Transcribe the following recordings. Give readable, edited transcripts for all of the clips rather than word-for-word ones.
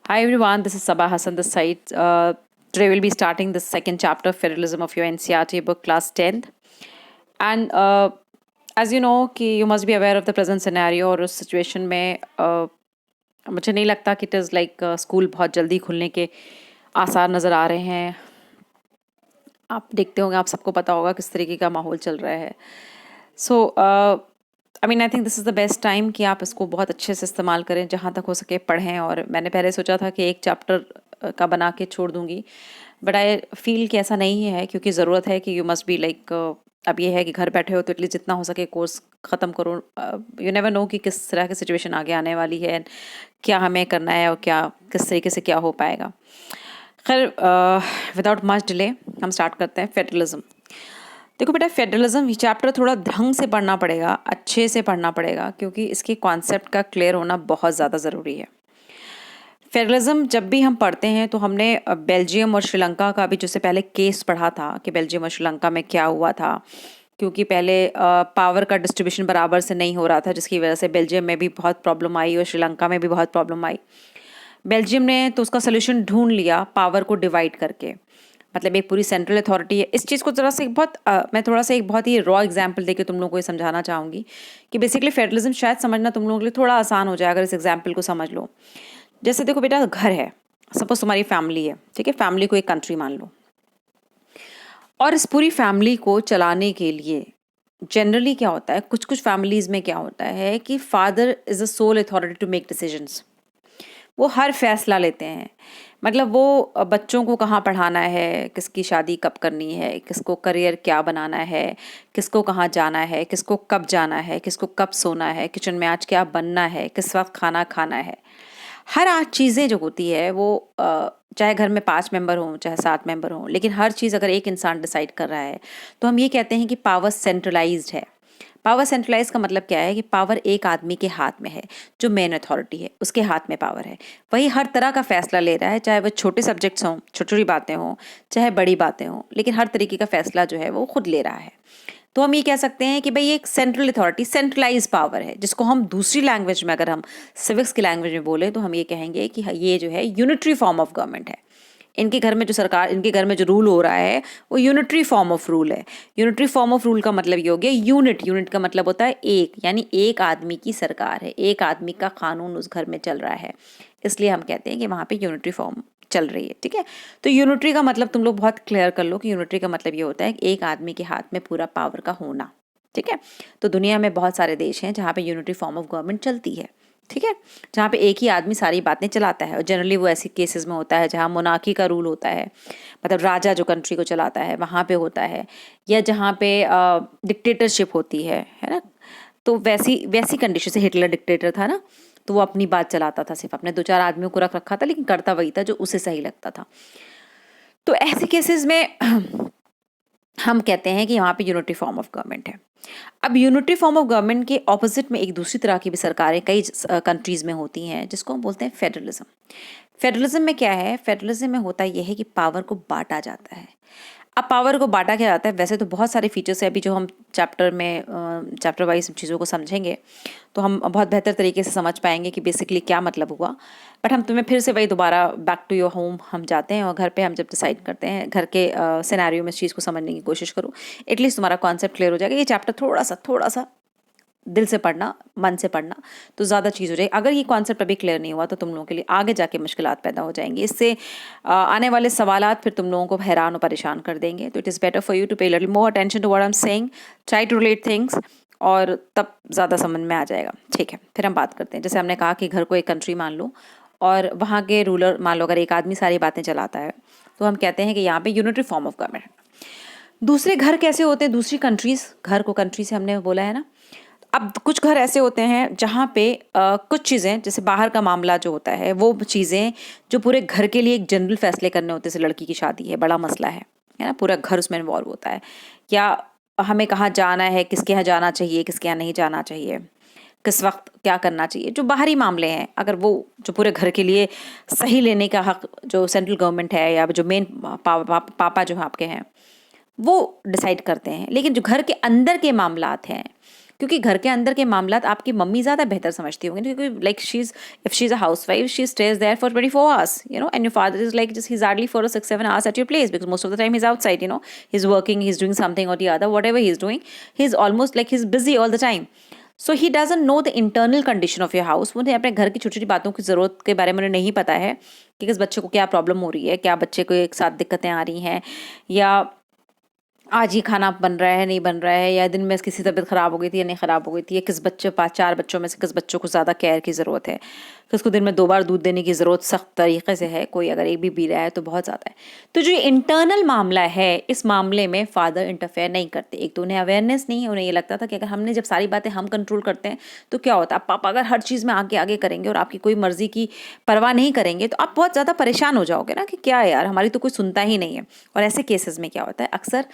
Hi everyone, this is Sabah Hassan this side. Today we'll be starting the second chapter of Federalism of your NCRT book, class 10th. And as you know कि you must be aware of the present scenario और उस situation में मुझे नहीं लगता कि it is like school बहुत जल्दी खुलने के आसार नज़र आ रहे हैं. आप देखते होंगे, आप सबको पता होगा किस तरीके का माहौल चल रहा है. So I think this is the best time कि आप इसको बहुत अच्छे से इस्तेमाल करें, जहाँ तक हो सके पढ़ें. और मैंने पहले सोचा था कि एक चैप्टर का बना के छोड़ दूँगी, बट आई फील कि ऐसा नहीं है, क्योंकि ज़रूरत है कि यू मस्ट बी लाइक अब ये है कि घर बैठे हो तो एटलीस्ट जितना हो सके कोर्स ख़त्म करो. यू नेवर नो कि किस तरह की सिचुएशन आगे आने वाली है, क्या हमें करना है और क्या किस तरीके से क्या हो पाएगा. खैर, विदाउट मच डिले हम स्टार्ट करते हैं. फेडरलिज्म. देखो बेटा, फेडरलिज्म ये चैप्टर थोड़ा ढंग से पढ़ना पड़ेगा, अच्छे से पढ़ना पड़ेगा, क्योंकि इसके कॉन्सेप्ट का क्लियर होना बहुत ज़्यादा ज़रूरी है. फेडरलिज्म जब भी हम पढ़ते हैं तो हमने बेल्जियम और श्रीलंका का भी जैसे पहले केस पढ़ा था कि बेल्जियम और श्रीलंका में क्या हुआ था, क्योंकि पहले पावर का डिस्ट्रीब्यूशन बराबर से नहीं हो रहा था, जिसकी वजह से बेल्जियम में भी बहुत प्रॉब्लम आई और श्रीलंका में भी बहुत प्रॉब्लम आई. बेल्जियम ने तो उसका सोल्यूशन ढूंढ लिया पावर को डिवाइड करके. मतलब एक पूरी सेंट्रल अथॉरिटी है. इस चीज़ को ज़रा से मैं थोड़ा सा एक बहुत ही रॉ एग्जांपल देके तुम लोगों को ये समझाना चाहूँगी कि बेसिकली फेडरलिज्म शायद समझना तुम लोगों के लिए थोड़ा आसान हो जाए अगर इस एग्जांपल को समझ लो. जैसे देखो बेटा, घर है, सपोज तुम्हारी फैमिली है, ठीक है. फैमिली को एक कंट्री मान लो, और इस पूरी फैमिली को चलाने के लिए जनरली क्या होता है, कुछ कुछ फैमिलीज़ में क्या होता है कि father is a sole authority to make decisions. वो हर फैसला लेते हैं. मतलब वो बच्चों को कहाँ पढ़ाना है, किसकी शादी कब करनी है, किसको करियर क्या बनाना है, किसको कहाँ जाना है, किसको कब जाना है, किसको कब सोना है, किचन में आज क्या बनना है, किस वक्त खाना खाना है. हर आज चीज़ें जो होती है वो चाहे घर में 5 मेंबर हों चाहे 7 मेंबर हों, लेकिन हर चीज़ अगर एक इंसान डिसाइड कर रहा है तो हम ये कहते हैं कि पावर सेंट्रलाइज्ड है. पावर सेंट्रलाइज का मतलब क्या है कि पावर एक आदमी के हाथ में है, जो मेन अथॉरिटी है उसके हाथ में पावर है. वही हर तरह का फैसला ले रहा है, चाहे वो छोटे सब्जेक्ट्स हों, छोटी छोटी बातें हों, चाहे बड़ी बातें हों, लेकिन हर तरीके का फैसला जो है वो खुद ले रहा है. तो हम ये कह सकते हैं कि भाई एक सेंट्रल अथॉरिटी, सेंट्रलाइज पावर है, जिसको हम दूसरी लैंग्वेज में, अगर हम सिविक्स की लैंग्वेज में बोले तो हम ये कहेंगे कि ये जो है यूनिटरी फॉर्म ऑफ गवर्नमेंट है. इनके घर में जो सरकार, इनके घर में जो रूल हो रहा है वो यूनिटरी फॉर्म ऑफ रूल है. यूनिटरी फॉर्म ऑफ रूल का मतलब ये हो गया यूनिट. यूनिट का मतलब होता है एक, यानी एक आदमी की सरकार है, एक आदमी का कानून उस घर में चल रहा है, इसलिए हम कहते हैं कि वहाँ पे यूनिटरी फॉर्म चल रही है. ठीक है. तो यूनिटरी का मतलब तुम लोग बहुत क्लियर कर लो कि यूनिटरी का मतलब ये होता है कि एक आदमी के हाथ में पूरा पावर का होना. ठीक है. तो दुनिया में बहुत सारे देश हैं जहाँ पे यूनिटरी फॉर्म ऑफ गवर्नमेंट चलती है. ठीक है. जहाँ पे एक ही आदमी सारी बातें चलाता है, और जनरली वो ऐसी केसेस में होता है जहाँ मोनार्की का रूल होता है, मतलब राजा जो कंट्री को चलाता है वहाँ पे होता है, या जहाँ पे डिक्टेटरशिप होती है ना. तो वैसी वैसी कंडीशन से हिटलर डिक्टेटर था ना, तो वो अपनी बात चलाता था, सिर्फ अपने 2-4 आदमियों को रख रखा था, लेकिन करता वही था जो उसे सही लगता था. तो ऐसे केसेस में हम कहते हैं कि यहाँ पे यूनिटरी फॉर्म ऑफ गवर्नमेंट है. अब यूनिटरी फॉर्म ऑफ गवर्नमेंट के ऑपोजिट में एक दूसरी तरह की भी सरकारें कई कंट्रीज में होती हैं, जिसको हम बोलते हैं फेडरलिज्म. फेडरलिज्म में क्या है, फेडरलिज्म में होता यह है कि पावर को बांटा जाता है. अब पावर को बांटा क्या जाता है, वैसे तो बहुत सारे फीचर्स है, अभी जो हम चैप्टर वाइज चीज़ों को समझेंगे तो हम बहुत बेहतर तरीके से समझ पाएंगे कि बेसिकली क्या मतलब हुआ. बट हम तुम्हें फिर से वही दोबारा बैक टू योर होम हम जाते हैं, और घर पे हम जब डिसाइड करते हैं, घर के सिनेरियो में इस चीज़ को समझने की कोशिश करो, एटलीस्ट तुम्हारा कॉन्सेप्ट क्लियर हो जाएगा. ये चैप्टर थोड़ा सा दिल से पढ़ना, मन से पढ़ना, तो ज़्यादा चीज़ हो जाएगी. अगर ये कॉन्सेप्ट अभी क्लियर नहीं हुआ तो तुम लोगों के लिए आगे जाके मुश्किलात पैदा हो जाएंगी. इससे आने वाले सवालात फिर तुम लोगों को हैरान और परेशान कर देंगे. तो it is better for you to pay little more attention to what I am saying, try to relate things, और तब ज़्यादा समझ में आ जाएगा. ठीक है. फिर हम बात करते हैं. जैसे हमने कहा कि घर को एक कंट्री मान लो, और वहाँ के रूलर मान लो, अगर एक आदमी सारी बातें चलाता है, तो हम कहते हैं कि यहाँ पे यूनिटरी फॉर्म ऑफ गवर्नमेंट. दूसरे घर कैसे होते हैं, दूसरी कंट्रीज, घर को कंट्री से हमने बोला है ना. अब कुछ घर ऐसे होते हैं जहाँ पे कुछ चीज़ें, जैसे बाहर का मामला जो होता है, वो चीज़ें जो पूरे घर के लिए एक जनरल फैसले करने होते हैं, जैसे लड़की की शादी है, बड़ा मसला है ना, पूरा घर उसमें इन्वॉल्व होता है, या हमें कहाँ जाना है, किसके यहाँ जाना चाहिए, किसके यहाँ नहीं जाना चाहिए, किस वक्त क्या करना चाहिए, जो बाहरी मामले हैं, अगर वो जो पूरे घर के लिए सही लेने का हक जो सेंट्रल गवर्नमेंट है, या जो मेन पापा जो आपके हैं वो डिसाइड करते हैं. लेकिन जो घर के अंदर के मामलात हैं, क्योंकि घर के अंदर के मामलात आपकी मम्मी ज़्यादा बेहतर समझती होंगी, क्योंकि like if she is a housewife, she stays there for 24 hours, and your father is like just he's hardly for 6-7 hours at your place, because most of the time he's outside, he's working, he's doing something or the other, whatever he's doing, he's almost like he's busy all the time. So he doesn't know the internal condition of your house. उन्हें अपने घर की छोटी छोटी बातों की ज़रूरत के बारे में उन्हें नहीं पता है कि किस बच्चे को क्या प्रॉब्लम हो रही है, क्या बच्चे को एक साथ दिक्कतें आ रही हैं, या आज ही खाना बन रहा है नहीं बन रहा है, या दिन में किसी तबीयत ख़राब हो गई थी या नहीं ख़राब हो गई थी, या किस बच्चे 5-4 बच्चों में से किस बच्चों को ज़्यादा केयर की ज़रूरत है, किसको दिन में 2 बार दूध देने की ज़रूरत सख्त तरीके से है, कोई अगर एक भी पी रहा है तो बहुत ज़्यादा है. तो जो इंटरनल मामला है, इस मामले में फादर इंटरफेयर नहीं करते. एक तो उन्हें अवेयरनेस नहीं है, उन्हें ये लगता था कि अगर हमने जब सारी बातें हम कंट्रोल करते हैं तो क्या होता है, पापा अगर हर चीज़ में आगे आगे करेंगे और आपकी कोई मर्जी की परवाह नहीं करेंगे तो आप बहुत ज़्यादा परेशान हो जाओगे ना, कि क्या यार हमारी तो कोई सुनता ही नहीं है. और ऐसे केसेस में क्या होता है, अक्सर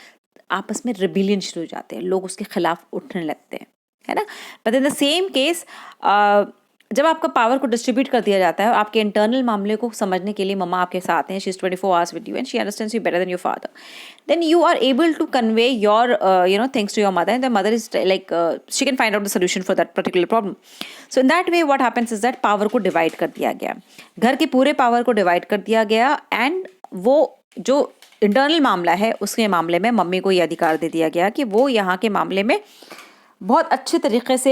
आपस में रिबिलियन शुरू हो जाते हैं, लोग उसके खिलाफ उठने लगते हैं, है ना. But in the same case जब आपका पावर को डिस्ट्रीब्यूट कर दिया जाता है, आपके इंटरनल मामले को समझने के लिए मम्मा आपके साथ हैं, she is 24 hours with you and she understands you better than your father, then you are able to convey your things to your mother, and the mother is like she can find out the solution for that particular problem. So in that way what happens is that power को divide कर दिया गया, घर के पूरे power को divide कर दिया गया, एंड वो जो इंटरनल मामला है उसके मामले में मम्मी को ये अधिकार दे दिया गया कि वो यहाँ के मामले में बहुत अच्छे तरीके से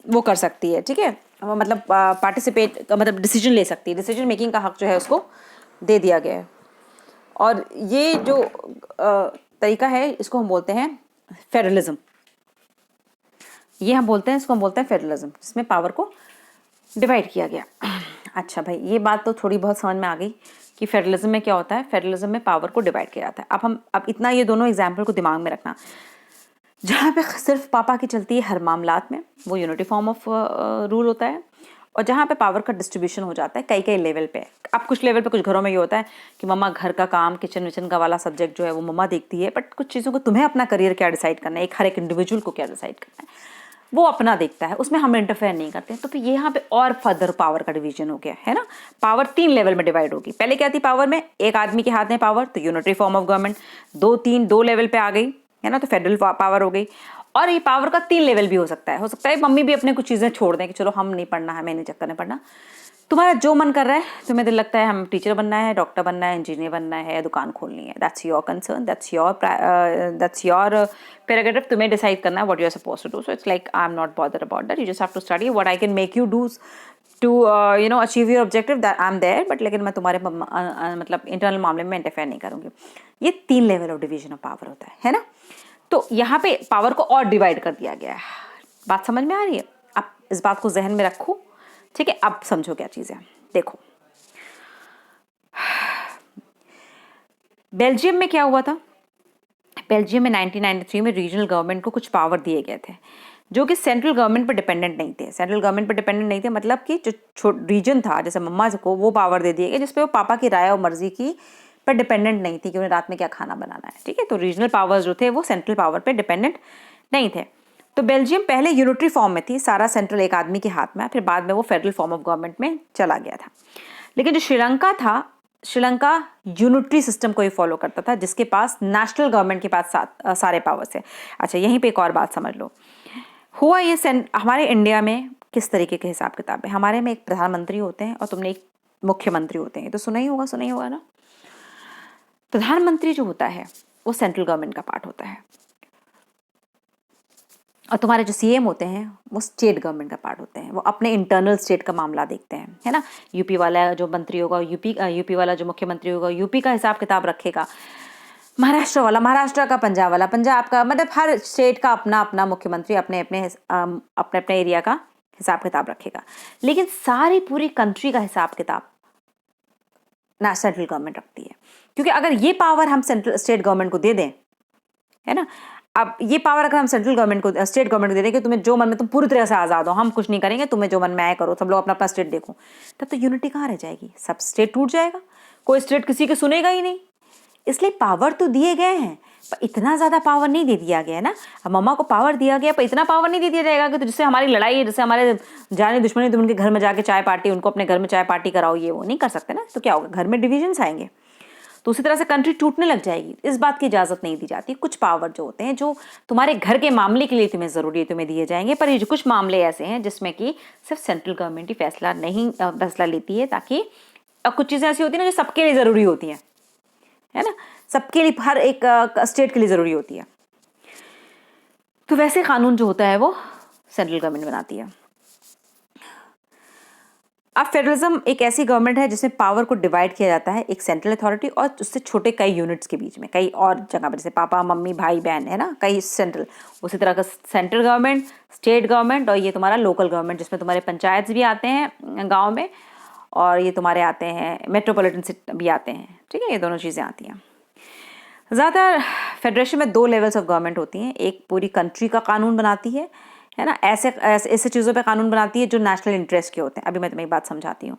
वो कर सकती है, ठीक है, मतलब पार्टिसिपेट, मतलब डिसीजन ले सकती है, डिसीजन मेकिंग का हक जो है उसको दे दिया गया है. और ये जो तरीका है इसको हम बोलते हैं फेडरलिज्म. ये हम बोलते हैं, इसको हम बोलते हैं फेडरलिज्म, जिसमें पावर को डिवाइड किया गया. अच्छा भाई, ये बात तो थोड़ी बहुत समझ में आ गई कि फेडरलिज्म में क्या होता है. फेडरलिज्म में पावर को डिवाइड किया जाता है. अब इतना ये दोनों एग्जाम्पल को दिमाग में रखना. जहाँ पे सिर्फ पापा की चलती है हर मामलात में, वो यूनिटी फॉर्म ऑफ रूल होता है. और जहाँ पे पावर का डिस्ट्रीब्यूशन हो जाता है कई कई लेवल पे. अब कुछ लेवल पे कुछ घरों में ये होता है कि मम्मा घर का काम, किचन विचन का वाला सब्जेक्ट जो है वो मम्मा देखती है, बट कुछ चीज़ों को तुम्हें अपना करियर क्या डिसाइड करना है, हर एक इंडिविजुअल को क्या डिसाइड करना है, वो अपना देखता है, उसमें हम इंटरफेयर नहीं करते. तो फिर यहाँ पे और फर्दर पावर का डिवीजन हो गया है ना. पावर 3 लेवल में डिवाइड होगी. पहले क्या थी पावर में, एक आदमी के हाथ में पावर, तो unitary form of government. 2 level पे आ गई है ना, तो फेडरल पावर हो गई. और ये पावर का 3 लेवल भी हो सकता है मम्मी भी अपने कुछ चीज़ें छोड़ दें कि चलो हम नहीं पढ़ना है, मैंने चक्कर नहीं पढ़ना, तुम्हारा जो मन कर रहा है, तुम्हें दिल लगता है हम टीचर बनना है, डॉक्टर बनना है, इंजीनियर बनना है, दुकान खोलनी है, that's your concern, that's your prerogative. तुम्हें डिसाइड करना है what you are supposed to do. So it's like I am not bothered about that, you just have to study what I can make you do to achieve your objective, that I am there, but लेकिन मैं तुम्हारे मतलब internal मामले में interfere नहीं करूँगी. ये 3 level of division of power होता है ना. तो यहाँ पे पावर को और डिवाइड कर दिया गया है. बात समझ में आ रही है? आप इस बात को जहन में रखो, ठीक है. अब समझो क्या चीज़ है. देखो, बेल्जियम में क्या हुआ था. बेल्जियम में 1993 में रीजनल गवर्नमेंट को कुछ पावर दिए गए थे जो कि सेंट्रल गवर्नमेंट पर डिपेंडेंट नहीं थे. सेंट्रल गवर्नमेंट पर डिपेंडेंट नहीं थे मतलब कि जो रीजन था, जैसे मम्मा को वो पावर दे दिए गए जिसपे वो पापा की राय और मर्जी की पर डिपेंडेंट नहीं थी कि उन्हें रात में क्या खाना बनाना है, ठीक है. तो रीजनल पावर्स जो थे वो सेंट्रल पावर पे डिपेंडेंट नहीं थे. तो बेल्जियम पहले यूनिटरी फॉर्म में थी, सारा सेंट्रल एक आदमी के हाथ में, फिर बाद में वो फेडरल फॉर्म ऑफ गवर्नमेंट में चला गया था. लेकिन जो श्रीलंका था, श्रीलंका यूनिटरी सिस्टम को ही फॉलो करता था, जिसके पास नेशनल गवर्नमेंट के पास सारे पावर्स है. अच्छा, यहीं पर एक और बात समझ लो. हुआ ये हमारे इंडिया में किस तरीके के हिसाब किताब है. हमारे में एक प्रधानमंत्री होते हैं और तुमने एक मुख्यमंत्री होते हैं, तो सुना ही होगा ना. प्रधानमंत्री जो होता है वो सेंट्रल गवर्नमेंट का पार्ट होता है, और तुम्हारे जो सीएम होते हैं वो स्टेट गवर्नमेंट का पार्ट होते हैं. वो अपने इंटरनल स्टेट का मामला देखते हैं, है ना. यूपी वाला जो मंत्री होगा यूपी वाला जो मुख्यमंत्री होगा यूपी का हिसाब किताब रखेगा. महाराष्ट्र वाला महाराष्ट्र का, पंजाब वाला पंजाब का, मतलब हर स्टेट का अपना अपना मुख्यमंत्री अपने अपने एरिया का हिसाब किताब रखेगा. लेकिन सारी पूरी कंट्री का हिसाब किताब ना सेंट्रल गवर्नमेंट रखती है. क्योंकि अगर ये पावर हम स्टेट गवर्नमेंट को दे दें, है ना, अब ये पावर अगर हम स्टेट गवर्नमेंट को दे दें कि तुम्हें जो मन में, तुम पूरी तरह से आज़ाद हो, हम कुछ नहीं करेंगे, तुम्हें जो मन में आए करो, सब लोग अपना अपना स्टेट देखो, तब तो यूनिटी कहाँ रह जाएगी. सब स्टेट टूट जाएगा, कोई स्टेट किसी के सुनेगा ही नहीं. इसलिए पावर तो दिए गए हैं पर इतना ज़्यादा पावर नहीं दे दिया गया है ना. अब मम्मा को पावर दिया गया पर इतना पावर नहीं दे दिया जाएगा कि तो जिससे हमारी लड़ाई, जैसे हमारे जाने दुश्मनी, तुम उनके घर में जाके चाय पार्टी, उनको अपने घर में चाय पार्टी कराओ, ये वो नहीं कर सकते ना. तो क्या होगा, घर में डिविजन्स आएंगे. तो उसी तरह से कंट्री टूटने लग जाएगी। इस बात की इजाज़त नहीं दी जाती। कुछ पावर जो होते हैं जो तुम्हारे घर के मामले के लिए तुम्हें ज़रूरी है तुम्हें दिए जाएंगे, पर ये जो कुछ मामले ऐसे हैं जिसमें कि सिर्फ सेंट्रल गवर्नमेंट ही फैसला लेती है, ताकि कुछ चीज़ें ऐसी होती हैं ना जो सबके लिए ज़रूरी होती हैं, है ना, सबके लिए, हर एक स्टेट के लिए ज़रूरी होती है। तो वैसे कानून जो होता है वो सेंट्रल गवर्नमेंट बनाती है। अब फेडरलिज्म एक ऐसी गवर्नमेंट है जिसमें पावर को डिवाइड किया जाता है एक सेंट्रल अथॉरिटी और उससे छोटे कई यूनिट्स के बीच में, कई और जगह पर, जैसे पापा मम्मी भाई बहन, है ना, कई सेंट्रल। उसी तरह का सेंट्रल गवर्नमेंट, स्टेट गवर्नमेंट, और ये तुम्हारा लोकल गवर्नमेंट जिसमें तुम्हारे पंचायत भी आते हैं गाँव में, और ये तुम्हारे आते हैं मेट्रोपॉलिटन भी आते हैं, ठीक है, ये दोनों चीज़ें आती हैं। ज़्यादातर फेडरेशन में 2 लेवल्स ऑफ गवर्नमेंट होती हैं। एक पूरी कंट्री का कानून बनाती है ना, ऐसे चीज़ों पे कानून बनाती है जो नेशनल इंटरेस्ट के होते हैं। अभी मैं तुम्हें एक बात समझाती हूँ।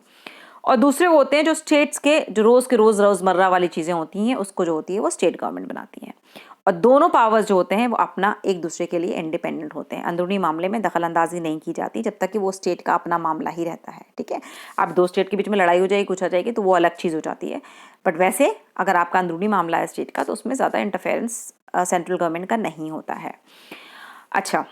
और दूसरे वो होते हैं जो स्टेट्स के जो रोज़मर्रा वाली चीज़ें होती हैं, उसको जो होती है वो स्टेट गवर्नमेंट बनाती है। और दोनों पावर्स जो होते हैं वो अपना एक दूसरे के लिए इंडिपेंडेंट होते हैं। अंदरूनी मामले में दखल अंदाजी नहीं की जाती जब तक कि वो स्टेट का अपना मामला ही रहता है, ठीक है। अब 2 स्टेट के बीच में लड़ाई हो जाएगी, कुछ हो जाएगी, तो वो अलग चीज़ हो जाती है। बट वैसे अगर आपका अंदरूनी मामला है स्टेट का, तो उसमें ज़्यादा इंटरफेरेंस सेंट्रल गवर्नमेंट का नहीं होता है। अच्छा,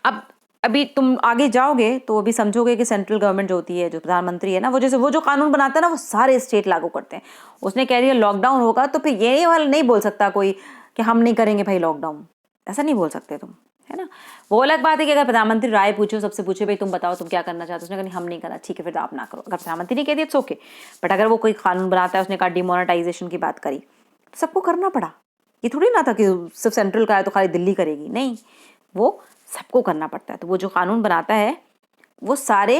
अब अभी तुम आगे जाओगे तो अभी समझोगे कि सेंट्रल गवर्नमेंट जो होती है, जो प्रधानमंत्री है ना, वो जो कानून बनाता है ना, वो सारे स्टेट लागू करते हैं। उसने कह दिया लॉकडाउन होगा, तो फिर ये वाला नहीं बोल सकता कोई कि हम नहीं करेंगे भाई लॉकडाउन, ऐसा नहीं बोल सकते तुम, है ना। वो अलग बात है कि अगर प्रधानमंत्री राय पूछो, सबसे पूछे भाई तुम बताओ तुम क्या करना चाहते हो, उसने कहा हम नहीं करना, ठीक है फिर आप ना करो। अगर प्रधानमंत्री ने कह दिया इट्स ओके। बट अगर वो कोई कानून बनाता है, उसने कहा डिमोनेटाइजेशन की बात करी, तो सबको करना पड़ा। ये थोड़ी ना था कि सिर्फ सेंट्रल का है तो खाली दिल्ली करेगी, नहीं, वो सबको करना पड़ता है। तो वो जो कानून बनाता है वो सारे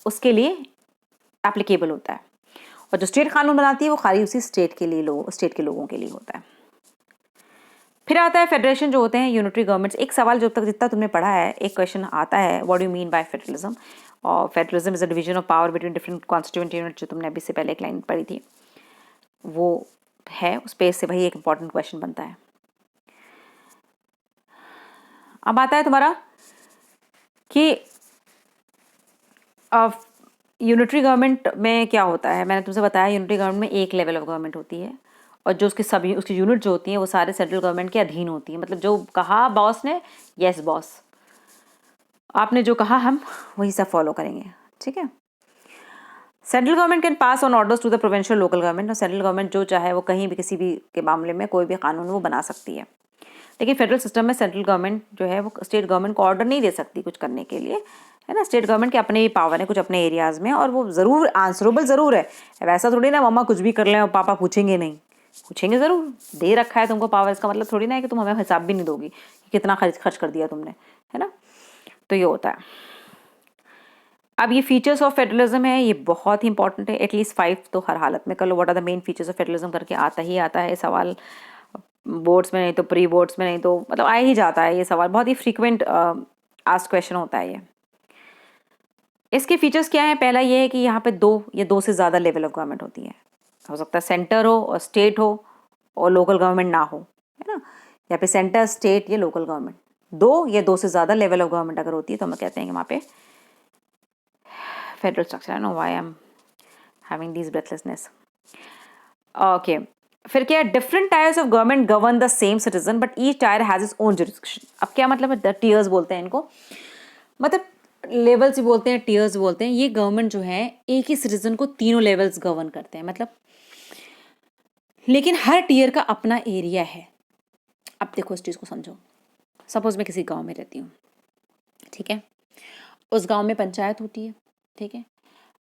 उसके लिए एप्लीकेबल होता है, और जो स्टेट कानून बनाती है वो खाली उसी स्टेट के लोगों के लिए होता है। फिर आता है फेडरेशन जो होते हैं यूनिटरी गवर्नमेंट्स। एक सवाल जो तक जितना तुमने पढ़ा है, एक क्वेश्चन आता है, what do you mean by federalism. और federalism is a division of power between different constituent unit, जो तुमने अभी से पहले एक लाइन पढ़ी थी वो है, उस पेज से वही एक इंपॉर्टेंट क्वेश्चन बनता है। अब आता है तुम्हारा कि यूनिटरी गवर्नमेंट में क्या होता है। मैंने तुमसे बताया यूनिटरी गवर्नमेंट में एक लेवल ऑफ गवर्नमेंट होती है, और जो उसकी यूनिट जो होती हैं वो सारे सेंट्रल गवर्नमेंट के अधीन होती है। मतलब जो कहा बॉस ने, यस बॉस, आपने जो कहा हम वही सब फॉलो करेंगे, ठीक है। Central government can pass on orders to the provincial local government, और सेंट्रल गवर्नमेंट जो चाहे वो कहीं भी किसी भी के मामले में कोई भी कानून वो बना सकती है। लेकिन फेडरल सिस्टम में सेंट्रल गवर्नमेंट जो है वो स्टेट गवर्नमेंट को ऑर्डर नहीं दे सकती कुछ करने के लिए, है ना। स्टेट गवर्नमेंट के अपने ही पावर है कुछ अपने एरियाज़ में, और वो ज़रूर आंसरेबल ज़रूर है। वैसा थोड़ी ना मम्मा कुछ भी कर लें और पापा पूछेंगे नहीं, पूछेंगे ज़रूर। दे रखा है तुमको पावर, इसका मतलब थोड़ी ना है कि तुम हमें हिसाब भी नहीं दोगी कि कितना खर्च कर दिया तुमने, है ना। तो ये होता है। अब ये फीचर्स ऑफ फेडरलिज्म है, ये बहुत ही इंपॉर्टेंट है। एटलीस्ट 5 तो हर हालत में कर लो। What are the main features of federalism करके आता ही आता है सवाल, बोर्ड्स में नहीं तो प्री बोर्ड्स में नहीं तो मतलब आ ही जाता है ये सवाल। बहुत ही फ्रीक्वेंट आस्क्ड क्वेश्चन होता है ये। इसके फीचर्स क्या हैं? पहला ये है कि यहाँ पे 2 से ज़्यादा लेवल ऑफ गवर्नमेंट होती है। हो सकता है सेंटर हो और स्टेट हो और लोकल गवर्नमेंट ना हो, है ना। यहाँ पे सेंटर, स्टेट या लोकल गवर्नमेंट, 2 या 2 से ज़्यादा लेवल ऑफ गवर्नमेंट अगर होती है तो हम कहते हैं कि वहाँ पे federal structure. I know why I am having this breathlessness. Okay, फिर क्या है, different tyres of government govern the same citizen but each tyre has its own jurisdiction. अब क्या मतलब है, टीयर्स बोलते हैं इनको, मतलब लेवल्स भी बोलते हैं, टीयर्स बोलते हैं। ये गवर्नमेंट जो है एक ही सिटीजन को तीनों लेवल्स गवर्न करते हैं, मतलब, लेकिन हर टीयर का अपना एरिया है। अब देखो इस चीज़ को समझो। सपोज मैं किसी गांव में रहती हूँ, ठीक है, उस गांव में पंचायत होती है, ठीक है।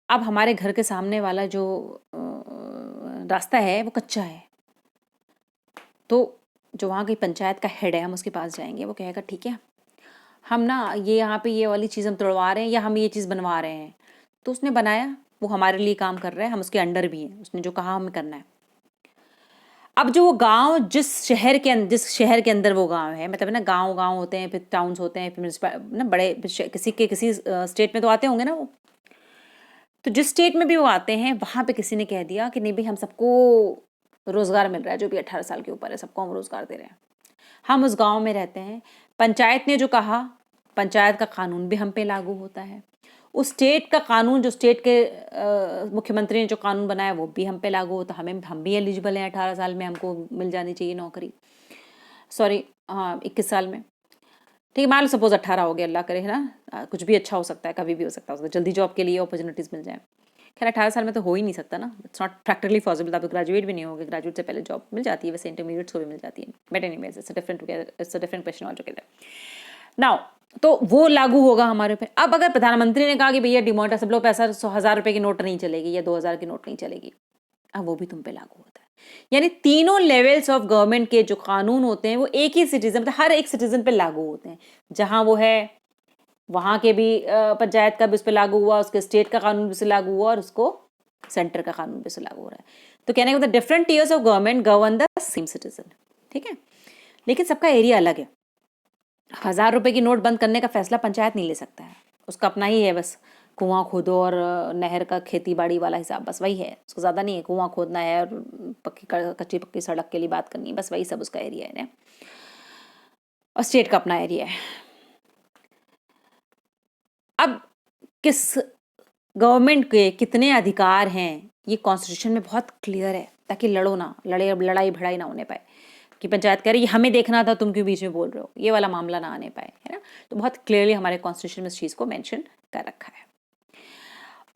अब हमारे घर के सामने वाला जो रास्ता है वो कच्चा है, तो जो वहाँ की पंचायत का हेड है हम उसके पास जाएंगे, वो कहेगा ठीक है हम ना ये यहाँ पे ये वाली चीज़ हम तोड़वा रहे हैं या हम ये चीज़ बनवा रहे हैं। तो उसने बनाया, वो हमारे लिए काम कर रहा है, हम उसके अंडर भी हैं, उसने जो कहा हमें करना है। अब जो वो गांव जिस शहर के अंदर वो गांव है, मतलब ना गांव होते हैं, फिर टाउन्स होते हैं, फिर म्यूनसिपल ना बड़े किसी स्टेट में तो आते होंगे ना वो। तो जिस स्टेट में भी वो आते हैं वहाँ पे किसी ने कह दिया कि नहीं भाई हम सबको रोज़गार मिल रहा है, जो भी 18 साल के ऊपर है सबको हम रोज़गार दे रहे हैं, हम उस गांव में रहते हैं। पंचायत ने जो कहा, पंचायत का कानून भी हम पे लागू होता है, उस स्टेट का कानून, जो स्टेट के मुख्यमंत्री ने जो कानून बनाया वो भी हम पे लागू हो, तो हम भी एलिजिबल हैं 18 साल में, हमको मिल जानी चाहिए नौकरी। सॉरी, हाँ 21 साल में, ठीक है, मान लो सपोज 18 हो गया, अल्लाह करे, है ना, कुछ भी अच्छा हो सकता है, कभी भी हो सकता है, जल्दी जॉब के लिए अपॉर्चुनिटीज़ मिल जाए। खैर 18 साल में तो हो ही नहीं सकता ना, इट्स नॉट प्रैक्टिकली पॉसिबल, आप ग्रेजुएट भी नहीं होगे, ग्रेजुएट से पहले जॉब मिल जाती है, वैसे इंटरमीडिएट्स को भी मिल जाती है, but anyways it's a different question all together. Now तो वो लागू होगा हमारे पे। अब अगर प्रधानमंत्री ने कहा कि भैया डिमोनेटाइज, सब लोग पैसा 1000 रुपये की नोट नहीं चलेगी या 2000 की नोट नहीं चलेगी, अब वो भी तुम पे लागू होता है। यानी तीनों लेवल्स ऑफ गवर्नमेंट के जो कानून होते हैं वो एक ही सिटीजन, मतलब हर एक सिटीजन पे लागू होते हैं। जहां वो है वहां के भी पंचायत का भी उस पर लागू हुआ, उसके स्टेट का कानून भी उस लागू हुआ, और उसको सेंटर का कानून भी उस लागू हो रहा है। तो कहने का मतलब different tears of government govern the same citizen, ठीक है, लेकिन सबका एरिया अलग है। 1000 रुपए की नोट बंद करने का फैसला पंचायत नहीं ले सकता है, उसका अपना ही है, बस कुआं खोदो और नहर का खेती बाड़ी वाला हिसाब, बस वही है, उसको ज़्यादा नहीं है, कुआं खोदना है और कच्ची पक्की सड़क के लिए बात करनी है, बस वही सब उसका एरिया है ना, और स्टेट का अपना एरिया है। अब किस गवर्नमेंट के कितने अधिकार हैं ये कॉन्स्टिट्यूशन में बहुत क्लियर है, ताकि लड़ाई भड़ाई ना होने पाए कि पंचायत कह रही है हमें देखना था, तुम क्यों बीच में बोल रहे हो, ये वाला मामला ना आने पाए, है ना। तो बहुत क्लियरली हमारे कॉन्स्टिट्यूशन में इस चीज़ को मेंशन कर रखा है।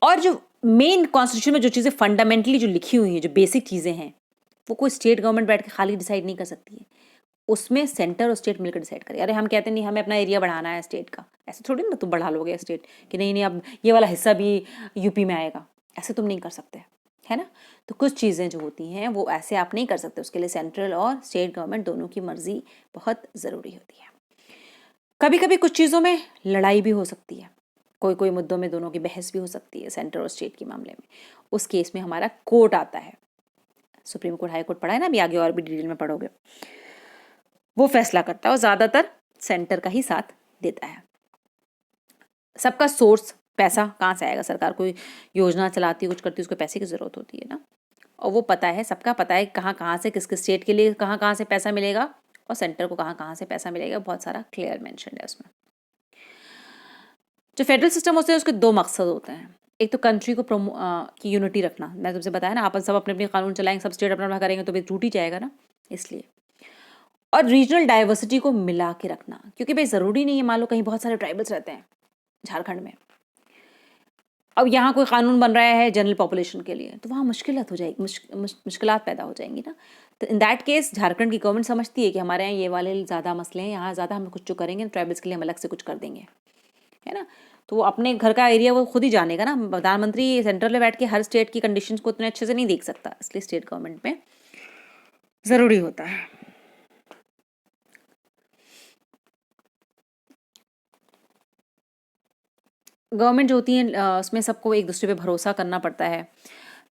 और जो मेन कॉन्स्टिट्यूशन में जो चीज़ें फंडामेंटली जो लिखी हुई हैं, जो बेसिक चीज़ें हैं, वो कोई स्टेट गवर्नमेंट बैठ के खाली डिसाइड नहीं कर सकती है, उसमें सेंटर और स्टेट मिलकर डिसाइड करें। अरे हम कहते नहीं हमें अपना एरिया बढ़ाना है स्टेट का, ऐसे थोड़ी ना तुम बढ़ा लोगे स्टेट कि नहीं अब ये वाला हिस्सा भी यूपी में आएगा, ऐसे तुम नहीं कर सकते, है ना। तो कुछ चीज़ें जो होती हैं वो ऐसे आप नहीं कर सकते, उसके लिए सेंट्रल और स्टेट गवर्नमेंट दोनों की मर्जी बहुत ज़रूरी होती है। कभी कभी कुछ चीज़ों में लड़ाई भी हो सकती है, कोई कोई मुद्दों में दोनों की बहस भी हो सकती है, सेंटर और स्टेट के मामले में। उस केस में हमारा कोर्ट आता है, सुप्रीम कोर्ट, हाई कोर्ट पढ़ा है ना अभी, आगे और भी डिटेल में पढ़ोगे, वो फैसला करता है और ज़्यादातर सेंटर का ही साथ देता है। सबका सोर्स पैसा कहाँ से आएगा, सरकार कोई योजना चलाती है, कुछ करती है, उसको पैसे की ज़रूरत होती है ना, और वो पता है, सबका पता है कहाँ कहाँ से, किस किस स्टेट के लिए कहाँ कहाँ से पैसा मिलेगा और सेंटर को कहाँ कहाँ से पैसा मिलेगा, बहुत सारा क्लियर मेंशन है उसमें। जो फेडरल सिस्टम होते हैं उसके दो मकसद होते हैं, एक तो कंट्री को की यूनिटी रखना, मैं तुमसे बताया ना, आप सब अपने अपने कानून चलाएंगे, सब स्टेट अपना अपना करेंगे तो भी टूट ही जाएगा ना, इसलिए। और रीजनल डाइवर्सिटी को मिला के रखना, क्योंकि भाई ज़रूरी नहीं है, मान लो कहीं बहुत सारे ट्राइबल्स रहते हैं झारखंड में, अब यहाँ कोई कानून बन रहा है जनरल पॉपुलेशन के लिए, तो वहाँ मुश्किलात हो जाएगी, मुश्किलात पैदा हो जाएंगी ना। तो इन दैट केस झारखंड की गवर्नमेंट समझती है कि हमारे यहाँ ये वाले ज़्यादा मसले हैं, यहाँ ज़्यादा हम कुछ जो करेंगे ट्राइबल्स के लिए हम अलग से कुछ कर देंगे, है ना। तो वो अपने घर का एरिया वो खुद ही जानेगा ना, प्रधानमंत्री सेंटर में बैठ के हर स्टेट की कंडीशंस को उतने अच्छे से नहीं देख सकता, इसलिए स्टेट गवर्नमेंट में ज़रूरी होता है। गवर्नमेंट जो होती है उसमें सबको एक दूसरे पे भरोसा करना पड़ता है,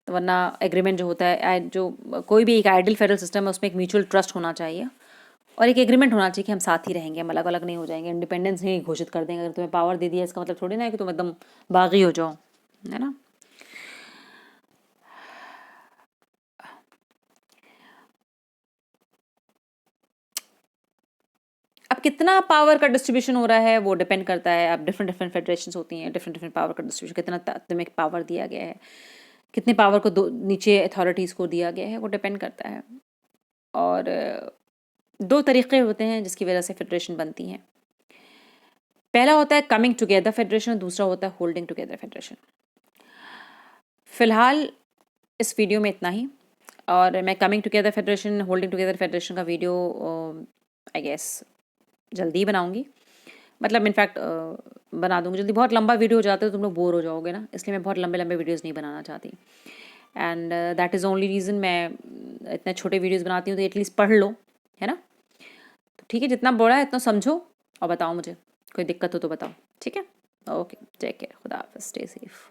वरना एग्रीमेंट जो होता है, जो कोई भी एक आइडियल फेडरल सिस्टम है उसमें एक म्यूचुअल ट्रस्ट होना चाहिए और एक एग्रीमेंट होना चाहिए कि हम साथ ही रहेंगे, हम अलग अलग नहीं हो जाएंगे, इंडिपेंडेंस नहीं घोषित कर देंगे। अगर तुम्हें पावर दे दिया इसका मतलब थोड़ी ना है कि तुम एकदम बागी हो जाओ, है ना। अब कितना पावर का डिस्ट्रीब्यूशन हो रहा है वो डिपेंड करता है, अब डिफरेंट डिफरेंट फेडरेशंस होती हैं, डिफरेंट डिफरेंट पावर का डिस्ट्रीब्यूशन, कितना तुम्हें पावर दिया गया है, कितने पावर को नीचे अथॉरिटीज़ को दिया गया है, वो डिपेंड करता है। और दो तरीक़े होते हैं जिसकी वजह से फेडरेशन बनती हैं, पहला होता है कमिंग टुगेदर फेडरेशन, दूसरा होता है होल्डिंग टुगेदर फेडरेशन। फ़िलहाल इस वीडियो में इतना ही, और मैं coming together federation, holding together federation का वीडियो आई गेस जल्दी ही बनाऊंगी, मतलब इनफैक्ट बना दूंगी जल्दी। बहुत लंबा वीडियो हो जाता है तो तुम लोग बोर हो जाओगे ना, इसलिए मैं बहुत लंबे लंबे वीडियोज़ नहीं बनाना चाहती, and that is only reason मैं इतने छोटे वीडियोज़ बनाती हूँ, तो एटलीस्ट पढ़ लो, है ना। तो ठीक है, जितना बड़ा है इतना समझो और बताओ मुझे, कोई दिक्कत हो तो बताओ, ठीक है। ओके, टेक केयर, खुदा हाफिज़, स्टे सेफ।